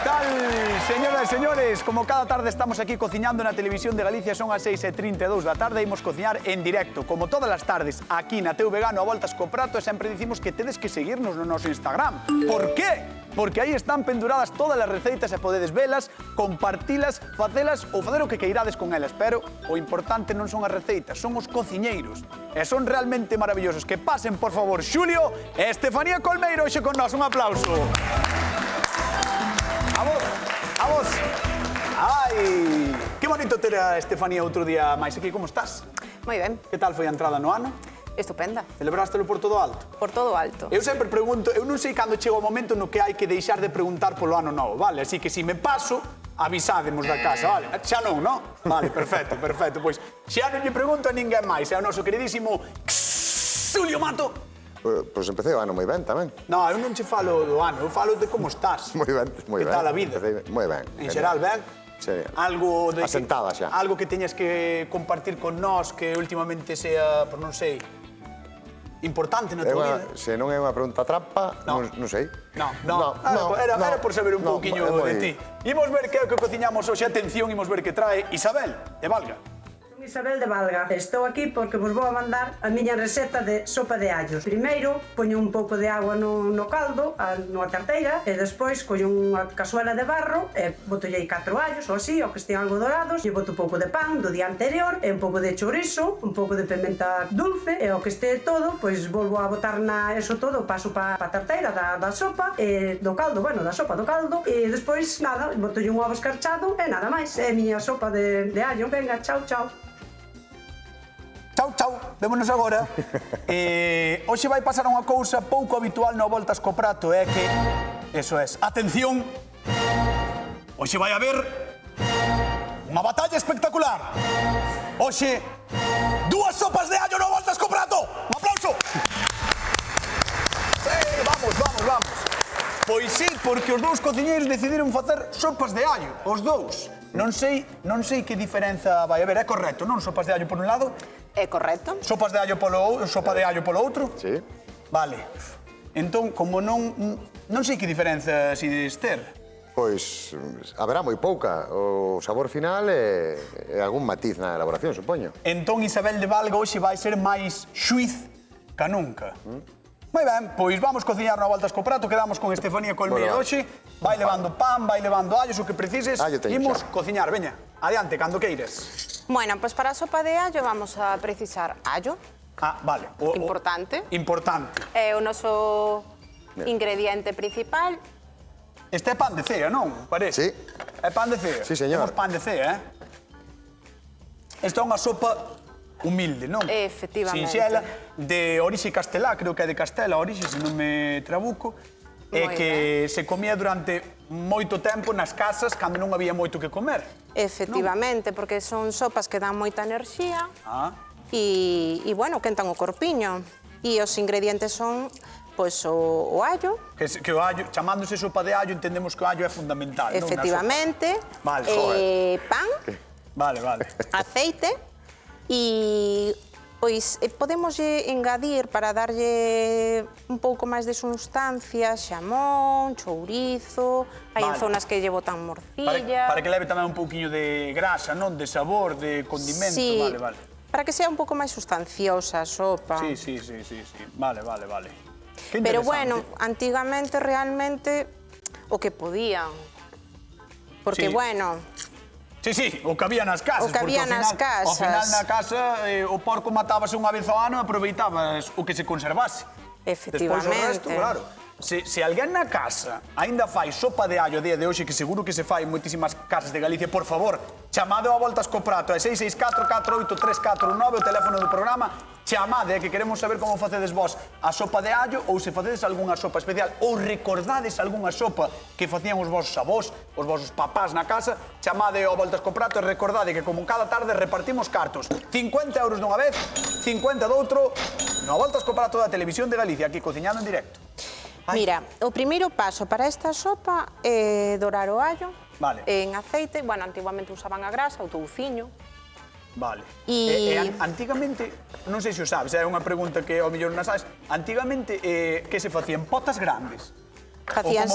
tal, señoras e señores? Como cada tarde estamos aquí cociñando na Televisión de Galicia, son as 6:32 da tarde e imos cociñar en directo, como todas as tardes, aquí na Teu Vegano a voltas co prato, e sempre dicimos que tedes que seguirnos no noso Instagram. Por qué? Porque aí están penduradas todas as receitas e podedes velas, compartilas, facelas ou facer o que queirades con elas. Pero o importante non son as receitas, son os cociñeiros. E son realmente maravillosos. Que pasen, por favor, Xulio e Estefanía Colmeiro hoxe con nós. Un aplauso. A vos, a vos. Ai, que bonito ter a Estefanía outro día máis aquí. Como estás? Moi ben. Que tal foi a entrada no ano? Estupenda. Celebrastelo por todo alto? Por todo alto. Eu sempre pregunto, eu non sei cando chega o momento no que hai que deixar de preguntar polo ano novo, vale? Así que se me paso, avisádemos da casa, vale? Xa non, non? Vale, perfecto, perfecto. Pois xa non lle pregunto a ninguén máis, é o noso queridísimo Xulio Mato. Pois empecé o ano moi ben tamén. No, eu non che falo do ano, eu falo de como estás. Moi ben, moi ben. Que tal a vida? Moi ben. En xeral, ben? Sí. Algo de asentada xa. Algo que teñas que compartir con nós que últimamente sea, por non sei, importante na tua vida. Se non é unha pregunta trampa, non sei. Era por saber un pouquiño de ti. Imos ver que é o que cociñamos hoxe. Atención, imos ver que trae Isabel de Valga. Isabel de Valga. Estou aquí porque vos vou a mandar a miña receta de sopa de allos. Primeiro, poño un pouco de agua no caldo, nunha tarteira, e despois collo unha cazuela de barro e botollei 4 allos, ou así, ou que estén algo dorados, e boto un pouco de pan do día anterior, e un pouco de chourizo, un pouco de pimenta dulce, e ao que este todo, pois volvo a botar eso todo, paso pa tarteira da sopa, e do caldo, bueno, da sopa do caldo, e despois, nada, botolle un ovo escarchado, e nada máis, é a miña sopa de allo. Venga, chao, chao. Chau, chau, vémonos agora. Hoxe vai pasar unha cousa pouco habitual no Voltas co Prato, é que, eso es, atención, hoxe vai haber unha batalla espectacular. Hoxe, 2 sopas de allo no Voltas co Prato. Un aplauso. Vamos. Pois sí, porque os dous cociñeiros decidiron facer sopas de allo, os dous. Non sei que diferenza vai haber, é correcto, non? Sopas de allo por un lado. É correcto. Sopa de allo polo outro? Sí. Vale. Entón, como non sei que diferenza si ter. Pois haberá moi pouca. O sabor final e algún matiz na elaboración, supoño. Entón, Isabel de Valga hoxe vai ser máis xuiz ca nunca. Moi ben, pois vamos cociñar na Voltas co Prato. Quedamos con Estefanía Colmeiro hoxe. Vai levando pan, vai levando allos, o que precises. Imos cociñar, veña. Adiante, cando queires. Bueno, pues para a sopa de allo vamos a precisar allo. Ah, vale. Importante. Importante. É o noso ingrediente principal. Este é pan de cea, non? Parece. Sí. É pan de cea. Sí, señor. Temos pan de cea, Esta é unha sopa humilde, non? Efectivamente. Sinxela, de orixe castelá, creo que é de Castela, orixe, se non me trabuco. E que se comía durante moito tempo nas casas cando non había moito que comer. Efectivamente, porque son sopas que dan moita enerxía e, bueno, quentan o corpiño. E os ingredientes son, pois, o allo. Que o allo, chamándose sopa de allo, entendemos que o allo é fundamental, non? Efectivamente. Vale, pan. Vale. Aceite e... Pois podemos engadir para darlle un pouco máis de sustancia, xamón, chourizo, hai en zonas que lle botan morcilla... Para que leve tamén un pouquiño de grasa, non? De sabor, de condimento, sí, vale. Para que sea un pouco máis sustanciosa a sopa. Sí. Vale. Pero bueno, antigamente realmente o que podían. Porque bueno... Sí, o que había nas casas. O que había nas casas. Ao final na casa o porco matábase unha vez ao ano e aproveitabas o que se conservase. Efectivamente. Despois o resto, claro. Se alguén na casa aínda fai sopa de allo a día de hoxe, que seguro que se fai en moitísimas casas de Galicia, por favor, chamade a Voltas co Prato, é 664-483-419, o teléfono do programa, chamade, que queremos saber como facedes vos a sopa de allo, ou se facedes algunha sopa especial, ou recordades algunha sopa que facían os vosos avós, os vosos papás na casa, chamade a Voltas co Prato e recordade que como cada tarde repartimos cartos, 50 euros dunha vez, 50 doutro, no Voltas co Prato da Televisión de Galicia, aquí cociñando en directo. Mira, o primeiro paso para esta sopa é dorar o allo en aceite. Bueno, antiguamente usaban a grasa, o touciño. Vale. E antigamente, non sei se o sabes, é unha pregunta que ao mellor non sabes, antigamente que se facían potas grandes?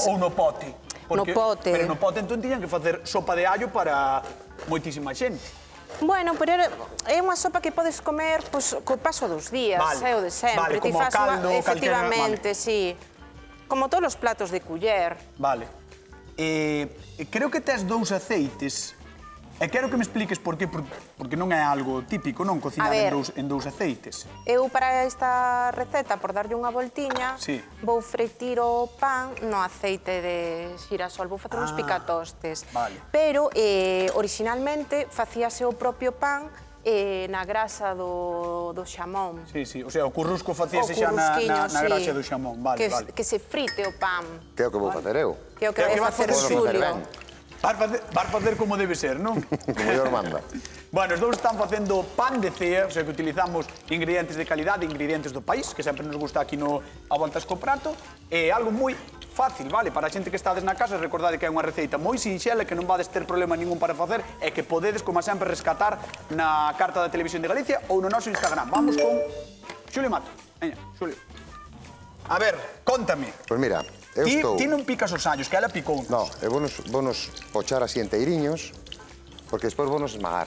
Ou no pote? pote. Pero no pote entón tiñan que facer sopa de allo para moitísima xente. Bueno, pero é unha sopa que podes comer co paso dos días, é o de sempre. Vale, como caldo, efectivamente, sí. Como todos os platos de culler. Vale. Creo que tes dous aceites. E quero que me expliques por qué, porque non é algo típico, non? Cociñar en dous aceites. Eu, para esta receta, por darlle unha voltiña, vou freitir o pan no aceite de xirasol. Vou facer uns picatostes. Pero, originalmente, facíase o propio pan na grasa do xamón. Sí, o sea, o currusco facíase xa na grasa do xamón. Que se frite o pan. Que é o que vou facer eu. Que é o que vai facer Xulio. Vas facer como debe ser, non? Como Dios manda. Bueno, os dous están facendo pan de cea, o sea que utilizamos ingredientes de calidade, ingredientes do país, que sempre nos gusta aquí no A Voltas co Prato, e algo moi fácil, vale? Para a xente que estades na casa, recordade que é unha receita moi sinxela, que non vades ter problema ningún para facer, e que podedes, como sempre, rescatar na carta da Televisión de Galicia ou no noso Instagram. Vamos con Xulio Mato. Veña, Xulio. A ver, contame. Pois mira, eu estou... Ti non picas os allos, que ela picou. No, eu vounos pochar así enteiriños, porque despois vounos esmagar.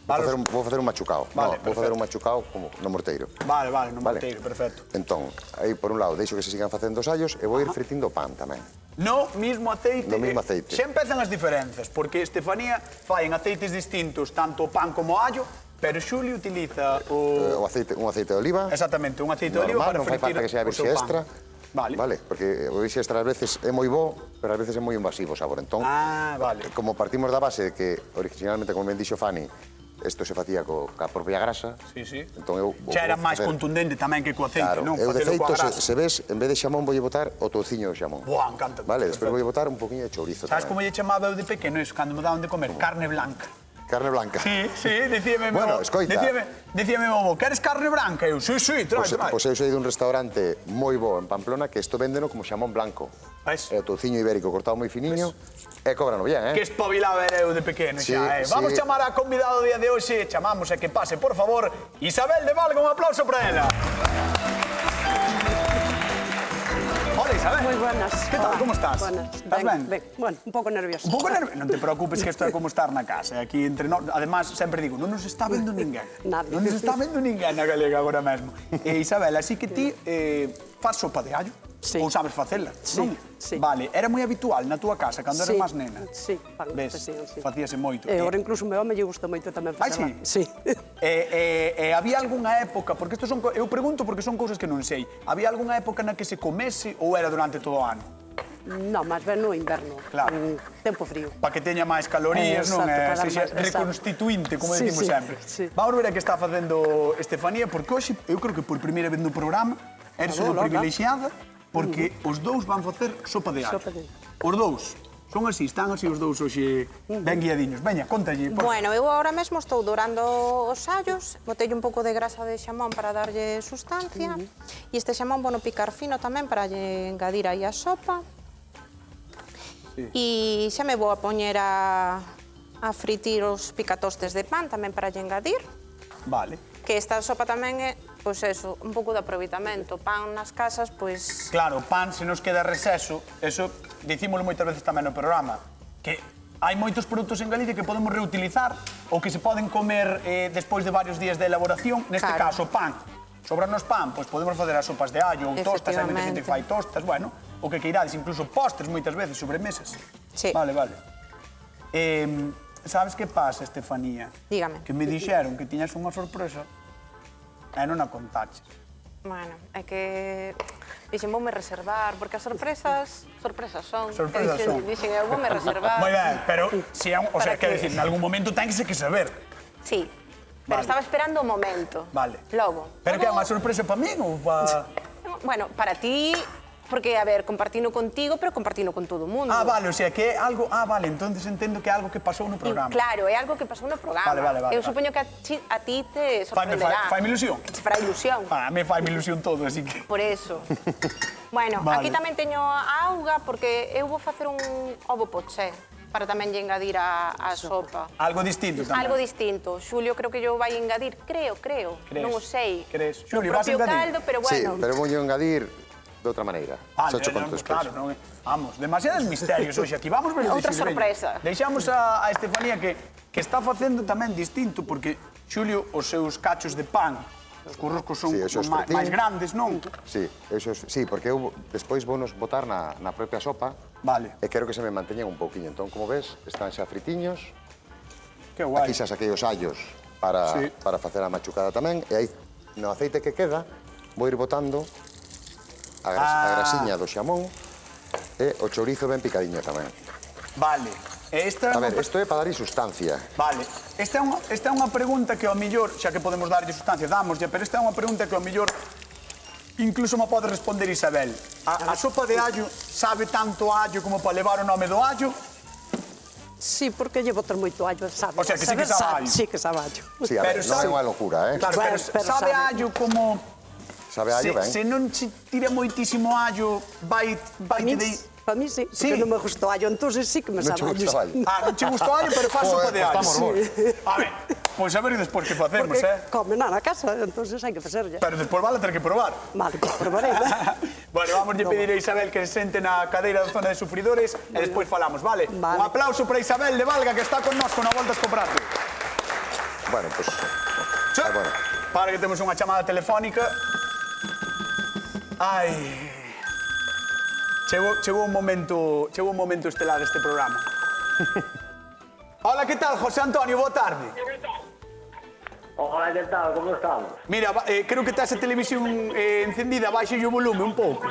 Vou facer un machucao. Vou facer un machucao como no morteiro. Vale, no morteiro, perfecto. Entón, aí por un lado deixo que se sigan facendo os allos e vou ir fritindo o pan tamén. No mismo aceite. No mismo aceite. Xa empezan as diferenzas, porque Estefanía fai en aceites distintos tanto o pan como o allo, pero Xulio utiliza un aceite de oliva. Exactamente, un aceite de oliva para fritir o pan. Non fai falta que sea virxe extra. Vale, porque o virxe extra ás veces é moi bo, pero ás veces é moi invasivo o sabor. Entón, como partimos da base de que originalmente, como ben dixo Fanny, isto se facía ca propia grasa. Entón eu... Xa era máis contundente tamén que co aceite, non? Eu, de feito, se ves, en vez de xamón, voulle botar o touciño do xamón. Boa, encanta. Vale, despois voulle botar un poquinho de chourizo. Sabes como lle chamaba eu de pequeno iso, cando me daban de comer? Carne blanca. Carne blanca. Sí, dicíame meu... Bueno, escoita. Dicíame meu avó, queres carne blanca? Eu, sí, trai. Pois eu sei dun restaurante moi bo en Pamplona que isto véndeno como xamón blanco. É o touciño ibérico cortado moi finiño e cóbrano bien, Que espabilado era eu de pequeno xa, Vamos chamar a convidado do día de hoxe, chamamos e que pase, por favor, Isabel de Valga, un aplauso para ela. Hola, Isabel. Moi buenas. Que tal, como estás? Buenas. Estás ben? Bueno, un pouco nerviosa. Un pouco nerviosa? Non te preocupes que isto é como estar na casa. Aquí entre nós, además, sempre digo, non nos está vendo ninguén. Nadie. Non nos está vendo ninguén na galega agora mesmo. Isabel, así que ti faz sopa de allo? Sí. Ou sabes facela? Sí, non? sí. Vale, era moi habitual na túa casa, cando eras máis nena? Sí, ves, sí. Facíase moito. E agora incluso o meu home lle gusta moito tamén facela. Sí? Sí. Había algunha época, porque isto son... Eu pregunto porque son cousas que non sei. Había algunha época na que se comese ou era durante todo o ano? Non, máis ben no inverno. Claro. Tempo frío. Para que teña máis calorías, non? Sexa reconstituinte, como decimos sempre. Vamos ver a que está facendo Estefanía, porque hoxe, eu creo que por primeira vez no programa, eres unha privilexiada, porque os dous van facer sopa de allo. Os dous. Son así, están así os dous hoxe ben guiadiños. Veña, contalle. Bueno, eu agora mesmo estou dourando os allos, botei un pouco de grasa de xamón para darlle sustancia, e este xamón vou picar fino tamén para lle engadir aí a sopa. E xa me vou a poñer a fritir os picatostes de pan tamén para lle engadir. Vale. Que esta sopa tamén é, pois eso, un pouco de aproveitamento. Pan nas casas, pois... Claro, pan se nos queda receso, eso dicímolo moitas veces tamén no programa, que hai moitos produtos en Galicia que podemos reutilizar ou que se poden comer despois de varios días de elaboración, neste caso pan. Sobranos pan, pois podemos facer as sopas de allo ou tostas, hai moita xente que fai tostas, bueno, o que queirades, incluso postres moitas veces, sobremesas. Sí. Vale. Sabes que pasa, Estefanía? Dígame. Que me dixeron que tiñas unha sorpresa e non a contaches. Bueno, é que dixen, voume reservar, porque as sorpresas son. Sorpresas son. Dixen, eu voume reservar. Moi ben, pero, si é o sea, quero dicir, en algún momento ten que saber. Sí, pero estaba esperando o momento. Vale. Logo. Pero que é unha sorpresa para min ou para... Bueno, para ti... Porque, a ver, compartino contigo, pero compartino con todo o mundo. Ah, vale, o sea, que é algo... Ah, vale, entonces entendo que é algo que pasou no programa. Claro, é algo que pasou no programa. Vale. Eu supoño que a ti te sorprenderá. Fai-me ilusión. Fará ilusión. A mí fai-me ilusión todo, así que... Por eso. Bueno, aquí tamén teño a auga, porque eu vou facer un ovo poché para tamén lle engadir a sopa. Algo distinto tamén. Algo distinto. Xulio creo que yo vai engadir, creo. Non o sei. Crees? No Xulio, vas a propio engadir? caldo, pero bueno. Sí, pero vou engadir de outra maneira. Vale, Xa cho conto despois. claro, non é. Vamos, demasiados misterios hoxe aquí. Vamos ver o de Outra Xulio, veña. sorpresa. Deixamos a Estefanía que está facendo tamén distinto, porque Xulio, os seus cachos de pan, os curroscos son Sí, esos máis fretín. grandes, non? Sí, porque eu despois vounos botar na propia sopa Vale. e quero que se me manteñan un pouquiño. Entón, como ves, están xa fritiños. Que guai. Aquí xa saquei os allos para Sí. facer a machucada tamén. E aí, no aceite que queda, vou ir botando a grasiña do xamón e o chourizo ben picadiño tamén. Vale. E esta A ver, isto é para darlle sustancia. Vale. Esta é unha pregunta que ao millor, xa que podemos darlle sustancia, dámoslle, pero esta é unha pregunta que ao millor incluso me pode responder Isabel. A sopa de allo sabe tanto allo como para levar o nome do allo? Sí, porque lle botas moito allo, sabe. O sea, que sí que sabe allo. Sí que sabe allo. Sí, a ver, Pero non é sabe- unha locura, eh? Claro, pero Pero sabe sabe. allo como... Sabe allo ben. Se non se tira moitísimo allo, vai Para mí sí, Sí. porque non me gustou allo, entonces sí que me Non sabe che allo. gusta o allo? Ah, non che gustou allo, pero faz sopa Joder, de pues allo. estamos vos. A ver, pois a ver despois que facemos, Porque eh? comen na casa, entonces hai que facerlle. Pero despois vale ter que probar. Vale, pues probarei. Bueno, vamos a pedir a Isabel que se sente na cadeira da zona de sufridores e despois falamos, vale? Vale. Un aplauso para Isabel de Valga que está con nós con a Voltas co Prato. Bueno, pues... Sí. bueno. Para que temos unha chamada telefónica. Ai... Chegou un momento estelar deste programa. Hola, que tal, José Antonio? Boa tarde. Hola, ¿qué tal? ¿Cómo estamos? Mira, creo que tes a televisión encendida, baixe o volume un pouco.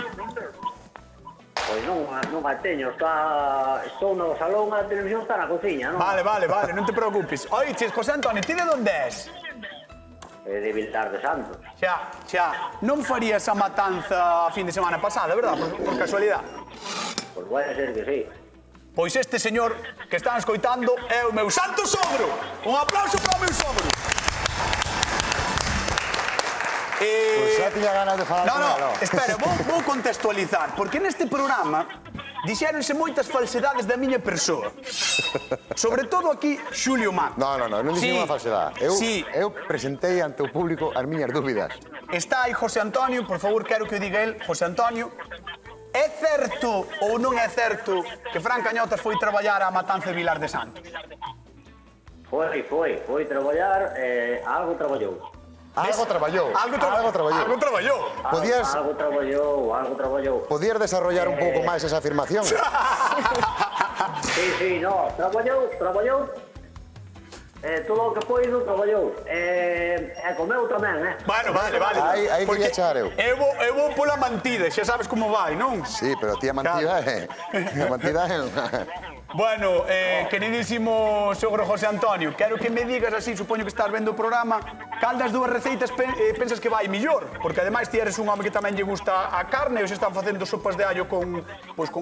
Pois non a teño, estou no salón, a televisión está na cociña, non? Vale, non te preocupes. Oiches, José Antonio, ti de onde és? De Vilar de Santos. Xa, non farías a matanza a fin de semana pasada, verdad? Por casualidad. Pois vai a ser que sí. Pois este señor que están escoitando é o meu santo sogro. Un aplauso para o meu sogro. Pois xa tiña ganas de falar con ela. Espera, vou contextualizar, porque neste programa dixéronse moitas falsedades da miña persoa. Sobre todo aquí, Xulio Mato. Non dixen unha falsedade. Eu presentei ante o público as miñas dúbidas. Está aí José Antonio, por favor, quero que o diga el, José Antonio. É certo ou non é certo que Fran Cañotas foi traballar á matanza de Vilar de Santos? Foi traballar, algo traballou. Algo traballou. Podías Algo traballou. Podías desarrollar un pouco máis esa afirmación? Sí, no, traballou. Todo o que poido traballou. E comeu tamén, Bueno, vale. Aí quería echar eu. Eu vou pola mantida, xa sabes como vai, non? Sí, pero ti a mantida é... A mantida é... Bueno, queridísimo sogro José Antonio, quero que me digas así, supoño que estás vendo o programa, cal das dúas receitas pensas que vai millor? Porque ademais ti eres un home que tamén lle gusta a carne, e os están facendo sopas de allo con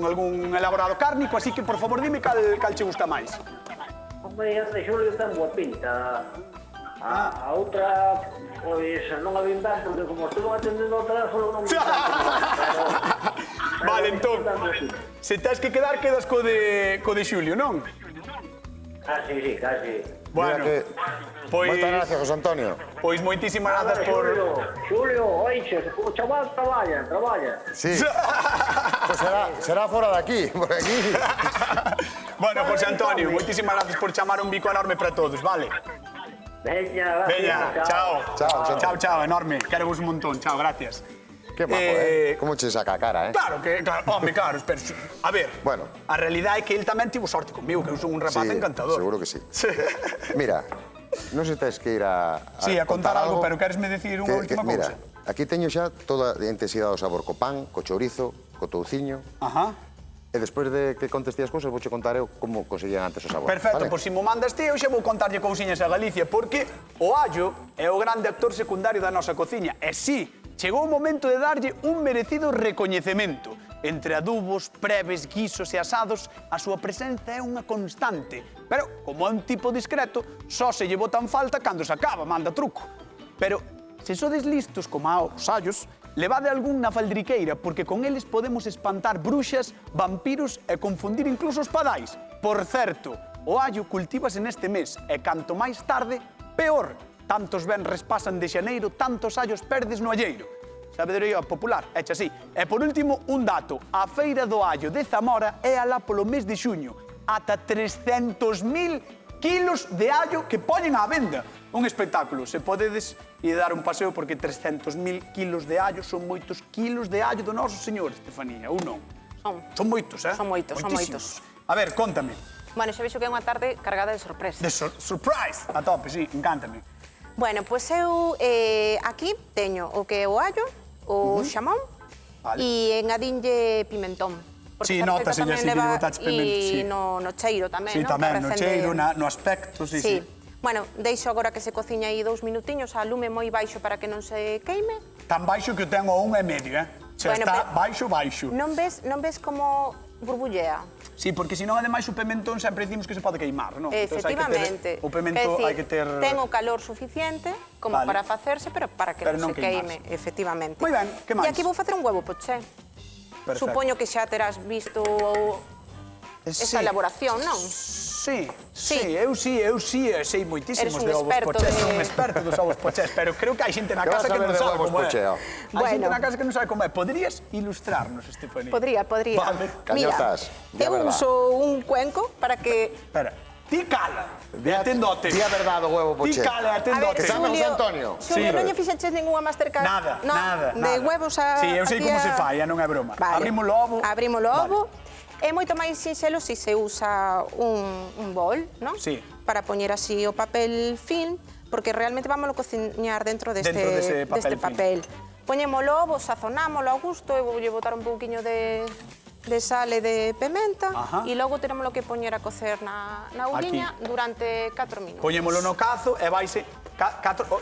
algún elaborado cárnico, así que, por favor, dime cal che gusta máis. Hombre, esta Xulio ten boa pinta. A outra, pois, non a vin ben, porque como estuvo atendendo o teléfono, non vin ben. Vale, entón, se tes que quedar, quedas co de Xulio, non? Casi. Bueno, pois... Moitas gracias, José Antonio. Pois moitísimas grazas por... Xulio, oixe, o chaval traballa. Sí. Pues será fora de aquí, por aquí. Bueno, José Antonio, moitísimas grazas por chamar un bico enorme para todos, vale? Veña, gracias. Chao, enorme. Quero vos un montón, chao, gracias. Que majo, eh? Como che saca a cara, eh? Claro, home, claro, espera. A ver, Bueno. a realidade é que ele tamén tivo sorte comigo, que eu son un rapaz encantador. Seguro que sí. Mira, non se tes que ir a Sí, a contar algo, pero queresme decir unha última cousa? Mira, aquí teño xa toda a intensidade do sabor, co pan, co chourizo, co touciño. Ajá. E despois de que conteste as cousas, vouche contar eu como conseguían antes o sabor. Perfecto, vale? pois se mo mandas ti, eu xa vou contarlle cousiñas a Galicia, porque o allo é o grande actor secundario da nosa cociña. E sí, chegou o momento de darlle un merecido recoñecemento. Entre adubos, preves, guisos e asados, a súa presenza é unha constante. Pero, como é un tipo discreto, só se lle botan falta cando se acaba, manda truco. Pero, se sodes listos como aos allos, levade algún na faldriqueira, porque con eles podemos espantar bruxas, vampiros e confundir incluso os padais. Por certo, o allo cultívase neste mes e canto máis tarde, peor. Tantos benres pasan de xaneiro, tantos allos perdes no alleiro. sabedoría popular, echa así. E por último, un dato. A Feira do Allo de Zamora é alá polo mes de xuño. Ata 300.000 kilos de allo que poñen á venda. Un espectáculo. Se podedes ir dar un paseo porque 300.000 kilos de allo son moitos kilos de allo do noso señor, Estefanía, ou non? Son moitos, eh? Son moitos, son Moitísimos. moitos. A ver, contame. Bueno, xa vexo que é unha tarde cargada de sorpresas. De surprise, a tope, sí, encántame. Bueno, pois eu aquí teño o que é o allo, o xamón, e engadinlle pimentón. Sí, notase así que lle botaches pimento, sí. E no cheiro tamén, Sí, non? tamén, no cheiro, no aspecto, sí, sí. Bueno, deixo agora que se cociña aí 2 minutiños a lume moi baixo para que non se queime. Tan baixo que o tengo a 1,5, eh? Se está baixo. Non ves como burbullea? Sí, porque senón, ademais, o pimentón sempre dicimos que se pode queimar, non? Efectivamente. O pimento hai que ter... Ten o calor suficiente como para facerse, pero para que non se queime, efectivamente. Moi ben, que máis? E aquí vou facer un huevo poché. Perfecto. Supoño que xa terás visto esa elaboración, non? Sí, eu sei moitísimos de ovos pochés. Son un experto dos ovos pochés, pero creo que hai xente na casa que non sabe como é. Hai xente na casa que non sabe como é. Poderías ilustrarnos, Estefanía? Podría. Vale. Mira, eu uso un cuenco para que... Espera, ti cala, e atendote. Di a verdade o huevo poché. Ti cala, e atendote. Chama José Antonio. Xulio, non lle fixeches ninguna masterclass? Nada. De huevos a... Sí, eu sei como se fai, non é broma. Abrimos o ovo. Abrimos o ovo. É moito máis sinxelo se se usa un bol, non? Sí. Para poñer así o papel film, porque realmente vámoslo cociñar dentro deste papel. Poñemos o ovo, sazonámoslo a gusto, eu voulle botar un pouquiño de sal e de pimenta e logo teremos que poñer a cocer na olliña durante 4 minutos. Poñémolo no cazo e vaise...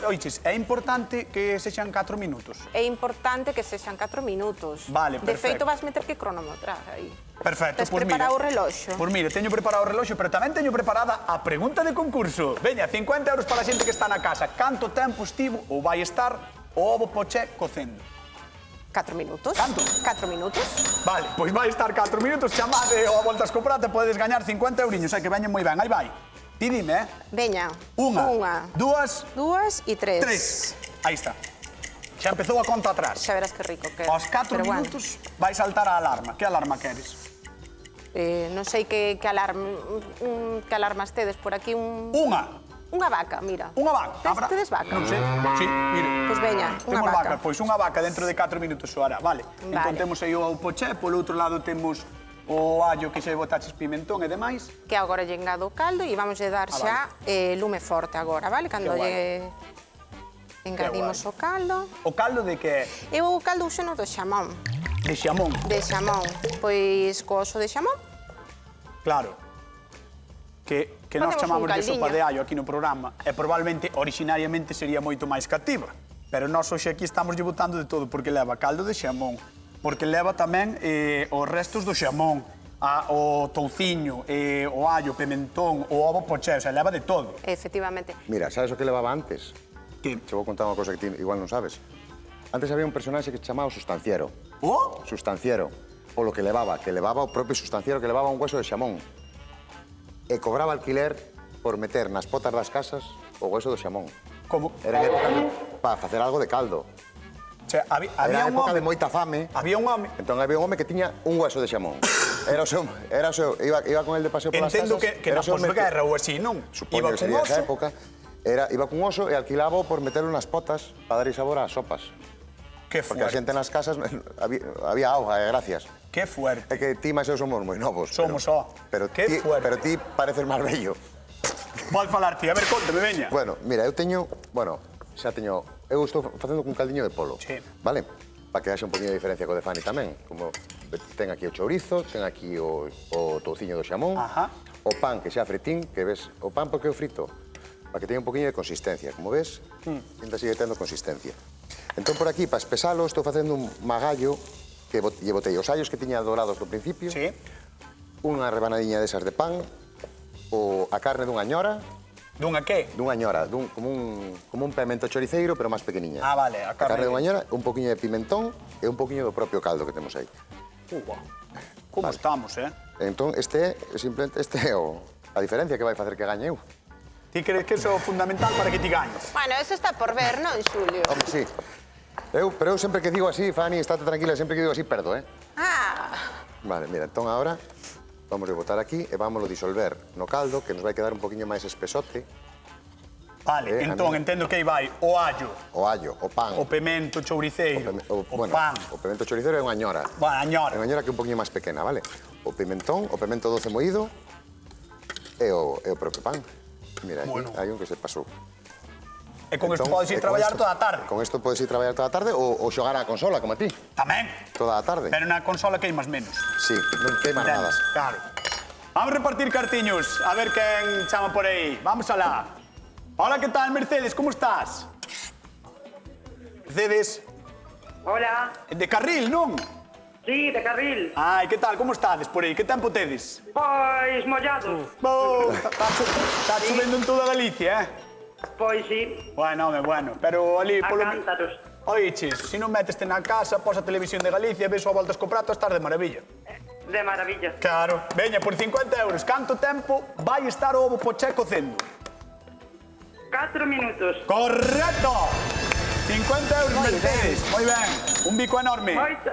Oiches, é importante que sexan 4 minutos? É importante que sexan 4 minutos. Vale, perfecto. De feito, vas meter que cronometrar aí. Perfecto, Tes preparado o reloxo? Pois mire, teño preparado o reloxo, pero tamén teño preparada a pregunta de concurso. Veña, 50 euros para a xente que está na casa. Canto tempo estivo ou vai estar o ovo poché cocendo? 4 minutos. Canto? 4 minutos. Vale, pois vai estar 4 minutos, chamade o a voltas co prata, podedes gañar 50 euriños, que veñen moi ben, aí vai. Ti dime, eh? Veña. Unha, dúas e tres. Aí está. Xa empezou a conta atrás. Xa verás que rico que é. Aos 4 minutos vai saltar a alarma. Que alarma queres? Non sei que alarmas tedes por aquí. Unha vaca, mira. Unha vaca? Tedes vaca? Non sei. Sí, mire. Pois veña, unha temos vaca. Pois unha vaca dentro de 4 minutos soará, vale. Entón temos aí o poché, polo outro lado temos o allo que xa botaches pimentón e demais. Que agora lle engado o caldo e vamos a dar xa lume forte agora, vale? Cando lle engadimos o caldo. O caldo de que é? Eu o caldo uso no do xamón. De xamón? De xamón. Pois co oso de xamón. Claro. Que nós chamamos de sopa de allo aquí no programa e probablemente, originariamente, sería moito máis cativa. Pero nós hoxe aquí estamos lle botando de todo, porque leva caldo de xamón, porque leva tamén os restos do xamón, o touciño, o allo, pimentón, o ovo poché, o sea, leva de todo. Efectivamente. Mira, sabes o que levaba antes? Que? Te vou contar unha cosa que ti igual non sabes. Antes había un personaxe que se chamaba o Sustanciero. Oh? Sustanciero. Polo que levaba o propio sustanciero que levaba un hueso de xamón. E cobraba alquiler por meter nas potas das casas o hueso do xamón. Como? Era en época para facer algo de caldo. Había época de moita fame. Había un home. Entón había un home que tiña un hueso de xamón. Era o seu, iba con el de paseo polas casas. Entendo que na posguerra ou así, non? Supoño que sería esa época. Iba cun oso e alquilaba por meterlo nas potas para darlle sabor ás sopas. Que fuerte. Porque a xente nas casas había auga, gracias. Que fuerte. É que ti máis eu somos moi novos. Somos, pero ti pareces máis bello. Pode falar ti, a ver, contame, veña. Bueno, mira, eu estou facendo cun caldiño de polo. Sí. Vale? Para que haxa un poquinho de diferencia co de Fanny tamén. Como ten aquí o chourizo, ten aquí o touciño do xamón, o pan que xa fritín, que ves, o pan porque o frito, para que teña un poquinho de consistencia. Como ves, ainda sigue tendo consistencia. Entón, por aquí, para espesalo, estou facendo un magallo que lle botei os allos que tiña dorados no principio, unha rebanadiña desas de pan, a carne dunha ñora. Dunha que? Dunha ñora, como un pemento choriceiro, pero máis pequeniña. Ah, vale, a carne dunha ñora, un poquinho de pimentón e un poquinho do propio caldo que temos aí. Como estamos, Entón, este é a diferencia que vai facer que gañe eu. Ti crees que iso é fundamental para que ti gañes? Bueno, eso está por ver, non, Xulio? Home, sí. Pero eu sempre que digo así, Fanny, estate tranquila, sempre que digo así, perdo, eh? Vale, mira, entón agora vamos a botar aquí e vámoslo disolver no caldo, que nos vai quedar un poquinho máis espesote. Vale, entón entendo que aí vai o allo, O allo, o pan. o pemento chouriceiro, o pan. O pemento choriceiro é unha ñora. Bueno, a ñora. É unha ñora que é un poquinho máis pequena, vale? O pimentón, o pemento doce moído e o propio pan. Mira, aquí hai un que se pasou. E con isto podes ir traballar toda a tarde. Con isto podes ir traballar toda a tarde ou xogar á consola, como a ti. Tamén. Toda a tarde. Pero na consola queimas menos. Sí, non queimas nada. Claro. Vamos a repartir cartiños, a ver quen chama por aí. Vamos alá. Hola, ¿qué tal, Mercedes? ¿Cómo estás? Mercedes, Hola, de Carril, non? sí, de Carril. Ai, que tal, como estades por aí? Que tempo tedes? Pois mollados. Está chovendo en toda Galicia, eh? Pois sí, Bueno, pero ali a polo... cántaros. Oiches, se non meteste na casa, pos a televisión de Galicia, ves o a voltas co prato, estás de maravilla. De maravilla. Claro. Veña, por 50 euros, canto tempo vai estar o ovo poché cocendo? 4 minutos. Correcto! 50 euros, Mercedes. Moi ben. Un bico enorme. Moito.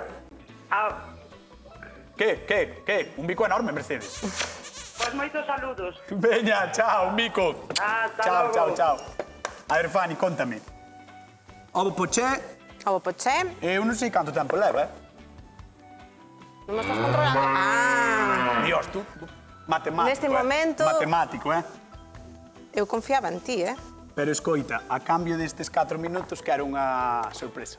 Que? Un bico enorme, Mercedes. Pois moitos saludos. Veña, chao, un bico. Hasta logo. Chao. A ver, Fanny, contame. Ovo poché, Ovo poché. eu non sei canto tempo leva, eh? Non me estás controlando? Dios, tú, matemático, Neste momento- Matemático, eh? Eu confiaba en ti, Pero escoita, a cambio destes 4 minutos quero unha sorpresa.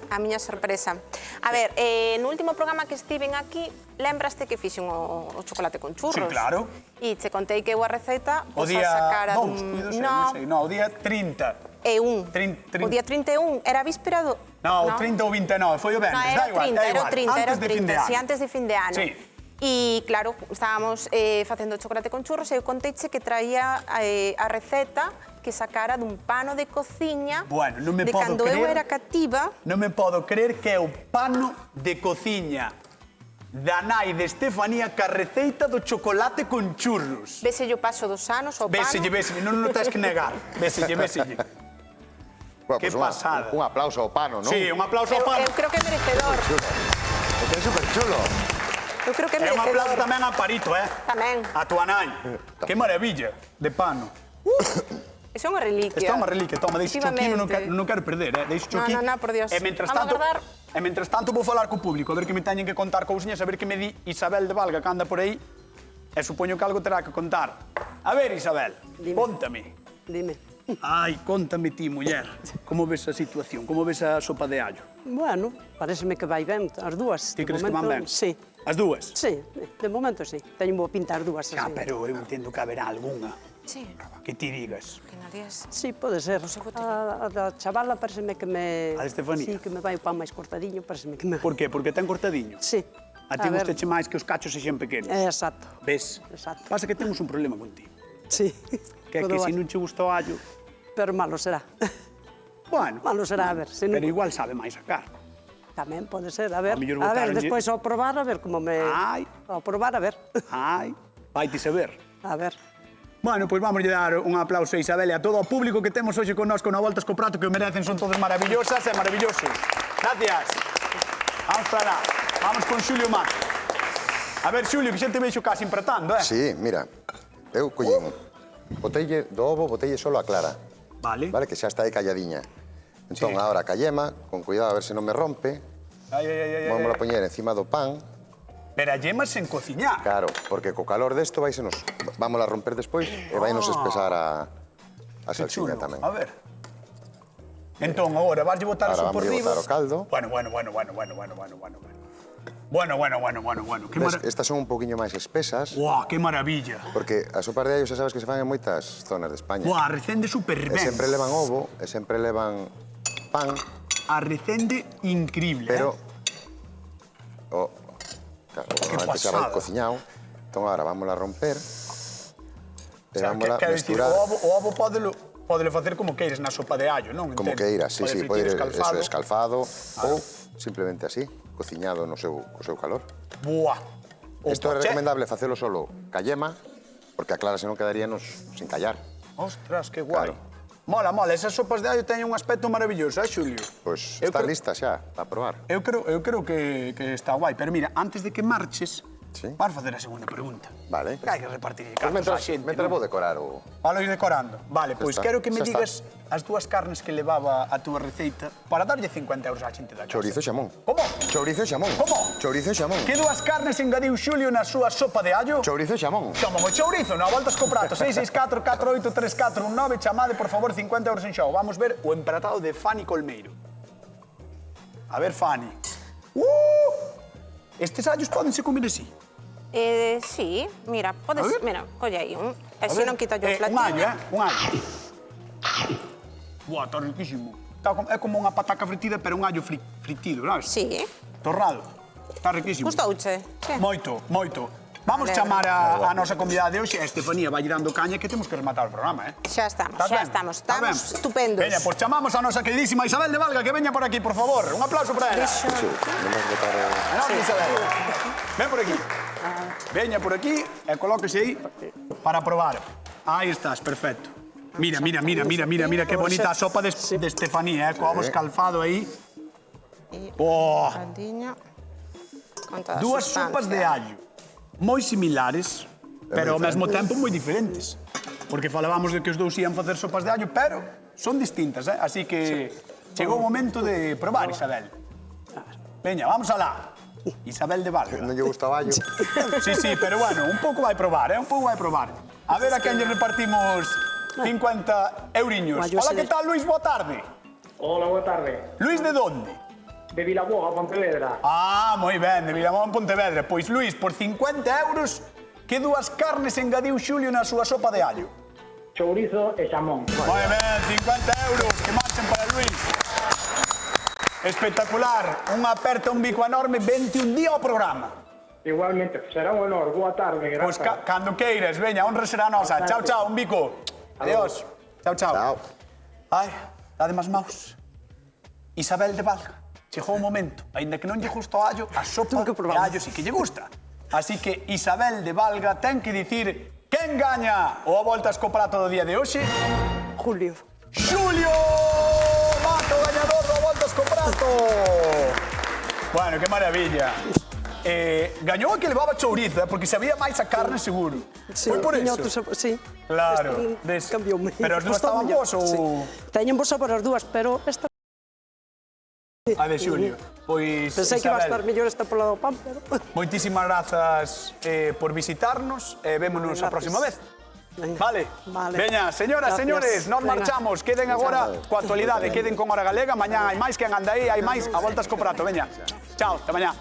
A miña sorpresa. A ver, no último programa que estiven aquí, lembraste que fixen o chocolate con churros? Sí, claro. E che contei que eu a receta O pois, día a sacara 2, non sei, no, o día 30. E un. Trin- O día 31 era a víspera do... No, o 30 ou 29, foi o venres, No, da era igual, 30, da era igual. o 30, era o Antes de fin de 30, sí, ano. antes de fin de ano. Sí. E, claro, estábamos facendo chocolate con churros e eu conteiche que traía a receta que sacara dun pano de cociña Bueno, non me de podo cando eu creer. era cativa. Non me podo creer que é o pano de cociña da nai de Estefanía ca receita do chocolate con churros. Vese yo paso dos anos ao pano. Véselle, non o tens que negar. Véselle. Bueno, Que pues pasada. un aplauso ao pano, non? Sí, un aplauso ao pano. Eu creo que é merecedor. É superchulo. Eu creo que é E un aplauso merecedor. tamén a Parito, eh? Tamén. A tua nai. Que maravilla de pano. Iso é unha reliquia. Esta é unha reliquia, toma, deixo aquí, Efectivamente. non quero perder, deixo aquí. No, por Dios. E mentras Vamos a tanto, guardar. vou falar co público, a ver que me teñen que contar cousiñas, a ver que me di Isabel de Valga que anda por aí, e supoño que algo terá que contar. A ver, Isabel, Dime. contame. Dime. Ai, contame ti, muller, como ves a situación, como ves a sopa de allo? Bueno, pareceme que vai ben as dúas. Ti De crees que van ben? momento, Sí. As dúas? Sí, de momento sí. Teño boa pinta as dúas. Xa, así. pero eu entendo que haberá algunha Sí, que ti digas. que nadie es... Sí, pode ser. A da chavala pareceme que me... A de Estefanía? Sí, que me vai o pan máis cortadiño, pareceme que me... Por qué? Porque ten cortadiño? Sí. A ti ver. gustache máis que os cachos sexen pequenos? Exacto. Ves? Exacto. Pasa que temos un problema contigo. Sí. Que é que se non che gusta o allo, Pero malo será. bueno, Malo será, a ver. Se pero non... igual sabe máis a carne. Tamén pode ser, a ver. A mellor A ver, botáronlle- despois ao probar, a ver como me... Ai. Ao probar, a ver. Ai, vai ti saber. A ver. Bueno, pois vamos dar un aplauso a Isabel e a todo o público que temos hoxe connosco na Voltas co Prato, que o merecen, son todos maravillosas e maravillosos. Gracias. Vamos para lá. Vamos con Xulio Mato. A ver, Xulio, que xa te veixo casi empratando, eh? Sí, mira, eu collín, botelle do ovo, botelle solo a clara, Vale. vale, que xa está aí calladiña. Entón, agora a yema, con cuidado a ver se non me rompe, vamos a poñer encima do pan, Pero a yema sen cociñar. claro, porque co calor desto vai nos vamos a romper despois e vai nos espesar a Que salsiña chulo. tamén. A ver. Entón, agora, vas botar Ahora eso por vamos riba. botar o caldo. Bueno. Que Ves, estas son un poquinho máis espesas, Buah, que maravilla. porque as sopas de allo xa sabes que se fan en moitas zonas de España. Buah, recende super E ben. sempre levan ovo, e sempre levan pan, A recende increíble, pero eh? o claro, normalmente xa vai pasada. cociñado. Entón, agora vamos a romper e O sea, vamos a quero dicir, mesturar o ovo podelo facer como queires na sopa de allo, non? como Entendo. queira, sí, sí, pode ir eso escalfado. escalfado ou simplemente así, cociñado no seu calor. Buah. O Isto é poché- recomendable facelo solo ca yema, porque a clara senón quedaríanos sin callar. Ostras, que guai. Claro. Mola, mola. Esas sopas de allo teñen un aspecto maravilloso, Xulio? Pois Eu está creo- lista xa, para probar. Eu creo que está guai. Pero mira, antes de que marches, Sí. vamos facer a segunda pregunta. Vale. Que hai que repartir Pois cartos á xente, mentre non? vou decorar o... Valo ir decorando. Vale, pois está, quero que me xa está. digas as dúas carnes que levaba a túa receita para darlle 50 euros á xente da casa. Chourizo e xamón. Como? Chourizo e xamón. Como? Chourizo e xamón. Que dúas carnes engadiu Xulio na súa sopa de allo? Chourizo e xamón. Chamamos o chourizo, na voltas co prato. 664 48 3419, chamade, por favor, 50 euros en xogo. Vamos ver o empratado de Fanny Colmeiro. A ver, Fanny. Estes allos pódense comer así. Sí, mira, podes, A ver. mira, colle aí un, A así ver. non quita yo Un platillo. allo, un allo. Buah, está riquísimo. É como unha pataca fritida, pero un allo fritido, sabes? Sí, Torrado. Está riquísimo. gustouche? Sí. Moito, moito. Vamos Alegro. chamar a nosa convidada de hoxe, a Estefanía, vai dando caña, que temos que rematar o programa, Xa estamos, Estás xa ben? estamos, Estás ben? estupendos. Veña, pois chamamos a nosa queridísima Isabel de Valga, que veña por aquí, por favor. Un aplauso para ela. Iso. Non vas botar o... Enorme, Isabel. Ven por aquí. Veña por aquí e colóquese aí para probar. Aí estás, perfecto. Mira, mira, mira, mira, mira, mira que bonita a sopa de Estefanía, co ovo escalfado aí. Oh, Caldiño, con toda a dúas sustancia. sopas de allo. Moi similares, pero ao mesmo tempo moi diferentes. Porque falábamos de que os dous ían facer sopas de allo, pero son distintas, Así que chegou o momento de probar, Isabel. Veña, vamos alá. Isabel de Valga. Non lle gusta o allo. Sí, sí, pero bueno, un pouco vai probar, Un pouco vai probar. A ver a quen lle repartimos 50 euriños. Guayo, Hola, ese que tal, Luis? Boa tarde. Hola, boa tarde. Luis, de onde? De Vilaboa, Pontevedra. Ah, moi ben, de Vilamón, Pontevedra. Pois, Luis, por 50 euros, que dúas carnes engadiu Xulio na súa sopa de allo? Chourizo e xamón. Moi ben, 50 euros, que marchen para Luis. Espectacular, unha aperta, un bico enorme, 21 día ao programa. Igualmente, será un honor. Boa tarde, Pois grazas. cando queiras, veña, honra será nosa. Chao, chao, un bico. Adiós. Chao, chao. Chao. Ai, dade máis maus. Isabel de Valga, chegou o momento, aínda que non lle gusta o allo, a sopa Tengo que de probarlo. allo sí que lle gusta. Así que Isabel de Valga ten que dicir quen gaña o a voltas co prato do día de hoxe. Julio. Xulio Mato, gañador do a voltas co prato. Bueno, que maravilla. Gañou a que levaba chourizo, porque sabía máis a carne seguro. Sí, Foi por tiña iso. outro sabor, sí. Claro, ves. Cambioume. Pero as dúas estaban Gustoume. vos ou... Sí. Teñen vos sabor as dúas, pero esta... A de Xulio. Pois, Pensei que iba a Isabel, estar mellor esta pola do pan, pero... moitísimas grazas por visitarnos e vémonos a Gracias. próxima vez. Venga. Vale. Vale. Veña, señoras, Gracias. señores, nos Venga. marchamos. Queden agora coa actualidade, queden con Hora Galega. Mañá hai máis, quen anda aí, hai máis. A voltas co prato, veña. Chao, hasta mañá.